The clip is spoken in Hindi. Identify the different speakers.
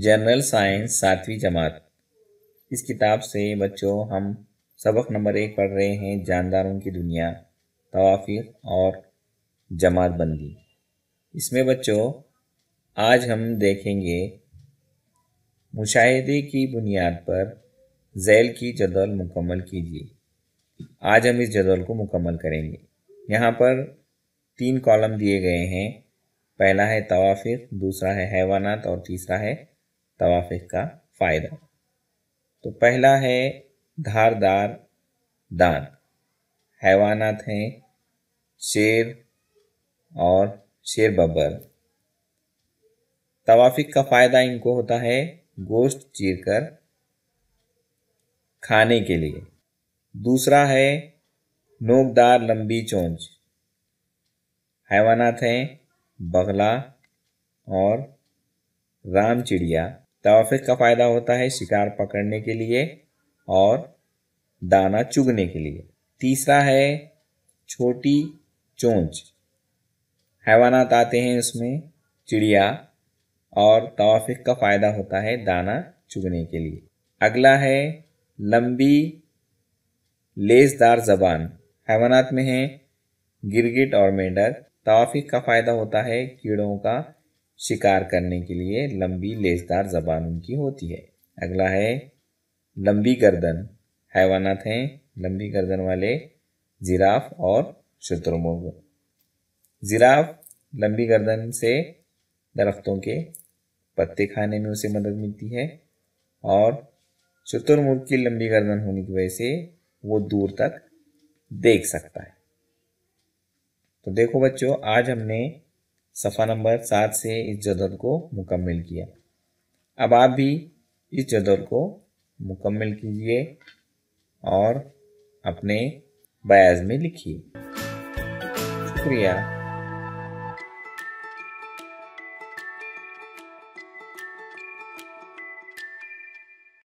Speaker 1: जनरल साइंस 7वीं जमात। इस किताब से बच्चों हम सबक नंबर 1 पढ़ रहे हैं, जानदारों की दुनिया, तवाफीर और जमातबंदी। इसमें बच्चों आज हम देखेंगे मुशाहिदे की बुनियाद पर ज़ैल की जदवल मुकम्मल कीजिए। आज हम इस जदवल को मुकम्मल करेंगे। यहाँ पर 3 कॉलम दिए गए हैं। पहला है तवाफीर, दूसरा है हैवानात और तीसरा है तवाफीर का फ़ायदा। तो पहला है धारदार दांत। हैवानात हैं शेर और शेर बब्बर। तवाफीर का फ़ायदा इनको होता है गोश्त चीरकर खाने के लिए। दूसरा है नोकदार लंबी चोंच। हैवानात हैं बगला और राम चिड़िया। तवाफीर का फ़ायदा होता है शिकार पकड़ने के लिए और दाना चुगने के लिए। तीसरा है छोटी चोंच। हैवानात आते हैं उसमें चिड़िया और तवाफीर का फ़ायदा होता है दाना चुगने के लिए। अगला है लंबी लेसदार ज़बान। हैवानात में हैं गिरगिट और मेंढक। तवाफीर का फ़ायदा होता है कीड़ों का शिकार करने के लिए लंबी लेसदार ज़बान उनकी होती है। अगला है लंबी गर्दन। हैवानात हैं लंबी गर्दन वाले जिराफ और शुतुरमुर्ग। जिराफ लंबी गर्दन से दरख्तों के पत्ते खाने में उसे मदद मिलती है और शुतुरमुर्ग की लंबी गर्दन होने की वजह से वो दूर तक देख सकता है। तो देखो बच्चों, आज हमने सफ़ा नंबर 7 से इस जदवल को मुकम्मल किया। अब आप भी इस जदवल को मुकम्मल कीजिए और अपने बयाज में लिखिए। शुक्रिया।